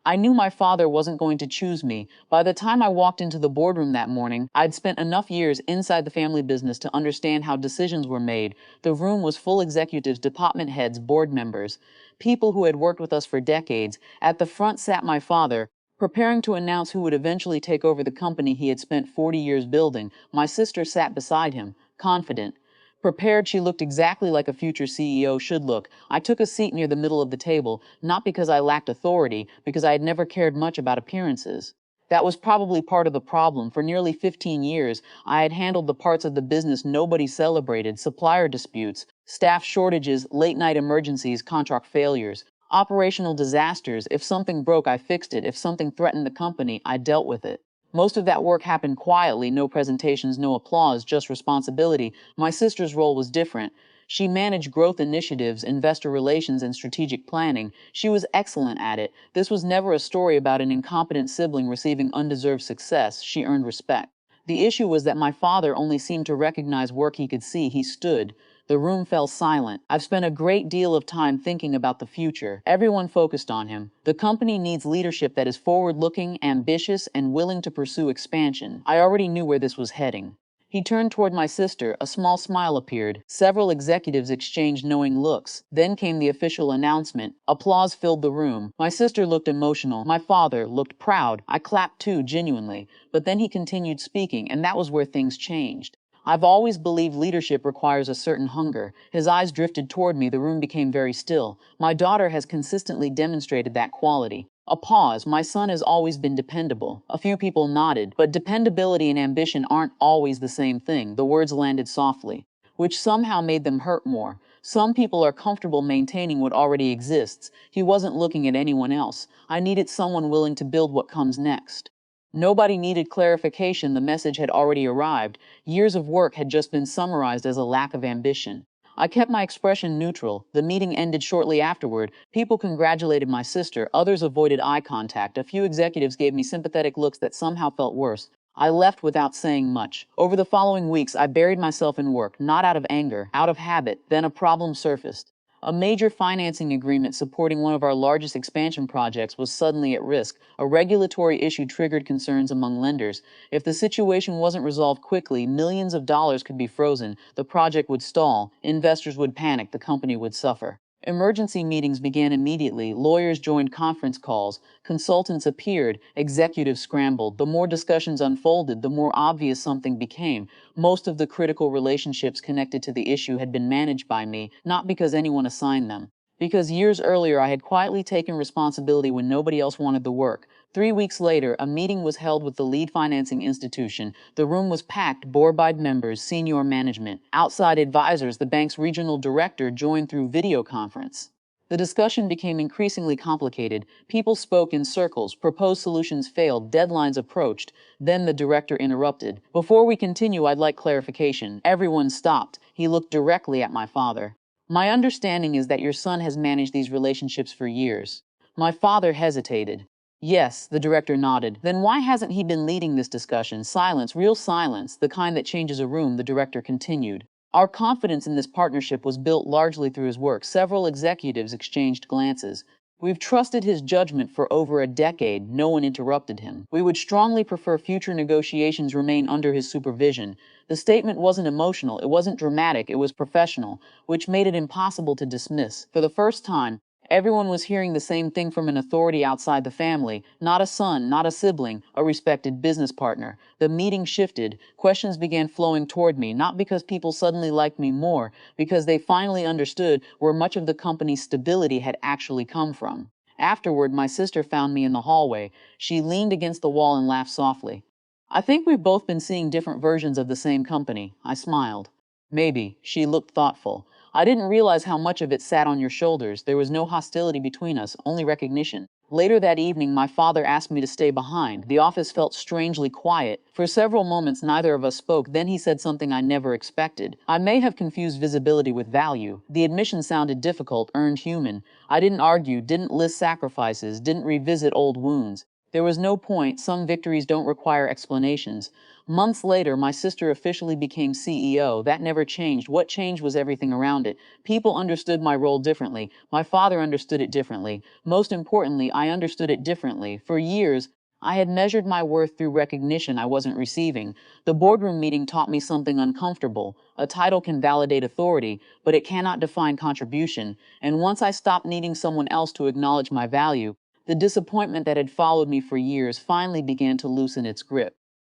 I knew my father wasn't going to choose me. By the time I walked into the boardroom that morning, I'd spent enough years inside the family business to understand how decisions were made. The room was full executives, department heads, board members, people who had worked with us for decades. At the front sat my father, preparing to announce who would eventually take over the company he had spent 40 years building. My sister sat beside him, confident. Prepared, she looked exactly like a future CEO should look. I took a seat near the middle of the table, not because I lacked authority, because I had never cared much about appearances. That was probably part of the problem. For nearly 15 years, I had handled the parts of the business nobody celebrated: supplier disputes, staff shortages, late-night emergencies, contract failures, operational disasters. If something broke, I fixed it. If something threatened the company, I dealt with it. Most of that work happened quietly, no presentations, no applause, just responsibility. My sister's role was different. She managed growth initiatives, investor relations, and strategic planning. She was excellent at it. This was never a story about an incompetent sibling receiving undeserved success. She earned respect. The issue was that my father only seemed to recognize work he could see. He stood. The room fell silent. I've spent a great deal of time thinking about the future. Everyone focused on him. The company needs leadership that is forward-looking, ambitious, and willing to pursue expansion. I already knew where this was heading. He turned toward my sister. A small smile appeared. Several executives exchanged knowing looks. Then came the official announcement. Applause filled the room. My sister looked emotional. My father looked proud. I clapped too, genuinely. But then he continued speaking, and that was where things changed. I've always believed leadership requires a certain hunger. His eyes drifted toward me. The room became very still. My daughter has consistently demonstrated that quality. A pause. My son has always been dependable. A few people nodded, but dependability and ambition aren't always the same thing. The words landed softly, which somehow made them hurt more. Some people are comfortable maintaining what already exists. He wasn't looking at anyone else. I needed someone willing to build what comes next. Nobody needed clarification. The message had already arrived. Years of work had just been summarized as a lack of ambition. I kept my expression neutral. The meeting ended shortly afterward. People congratulated my sister. Others avoided eye contact. A few executives gave me sympathetic looks that somehow felt worse. I left without saying much. Over the following weeks, I buried myself in work, not out of anger, out of habit. Then a problem surfaced. A major financing agreement supporting one of our largest expansion projects was suddenly at risk. A regulatory issue triggered concerns among lenders. If the situation wasn't resolved quickly, millions of dollars could be frozen, the project would stall, investors would panic, the company would suffer. Emergency meetings began immediately. Lawyers joined conference calls. Consultants appeared. Executives scrambled. The more discussions unfolded, the more obvious something became. Most of the critical relationships connected to the issue had been managed by me, not because anyone assigned them. Because years earlier I had quietly taken responsibility when nobody else wanted the work. 3 weeks later, a meeting was held with the lead financing institution. The room was packed, board members, senior management, outside advisors. The bank's regional director joined through video conference. The discussion became increasingly complicated. People spoke in circles, proposed solutions failed, deadlines approached. Then the director interrupted. "Before we continue, I'd like clarification." Everyone stopped. He looked directly at my father. "My understanding is that your son has managed these relationships for years." My father hesitated. "Yes," the director nodded. "Then why hasn't he been leading this discussion?" Silence, real silence, the kind that changes a room. The director continued. "Our confidence in this partnership was built largely through his work." Several executives exchanged glances. "We've trusted his judgment for over a decade." No one interrupted him. "We would strongly prefer future negotiations remain under his supervision." The statement wasn't emotional, it wasn't dramatic, it was professional, which made it impossible to dismiss. For the first time, everyone was hearing the same thing from an authority outside the family, not a son, not a sibling, a respected business partner. The meeting shifted. Questions began flowing toward me, not because people suddenly liked me more, because they finally understood where much of the company's stability had actually come from. Afterward, my sister found me in the hallway. She leaned against the wall and laughed softly. "I think we've both been seeing different versions of the same company." I smiled. "Maybe." She looked thoughtful. "I didn't realize how much of it sat on your shoulders. There was no hostility between us, only recognition." Later that evening, my father asked me to stay behind. The office felt strangely quiet. For several moments, neither of us spoke. Then he said something I never expected. "I may have confused visibility with value." The admission sounded difficult, earned human. I didn't argue, didn't list sacrifices, didn't revisit old wounds. There was no point. Some victories don't require explanations. Months later, my sister officially became CEO. That never changed. What changed was everything around it. People understood my role differently. My father understood it differently. Most importantly, I understood it differently. For years, I had measured my worth through recognition I wasn't receiving. The boardroom meeting taught me something uncomfortable. A title can validate authority, but it cannot define contribution. And once I stopped needing someone else to acknowledge my value, the disappointment that had followed me for years finally began to loosen its grip.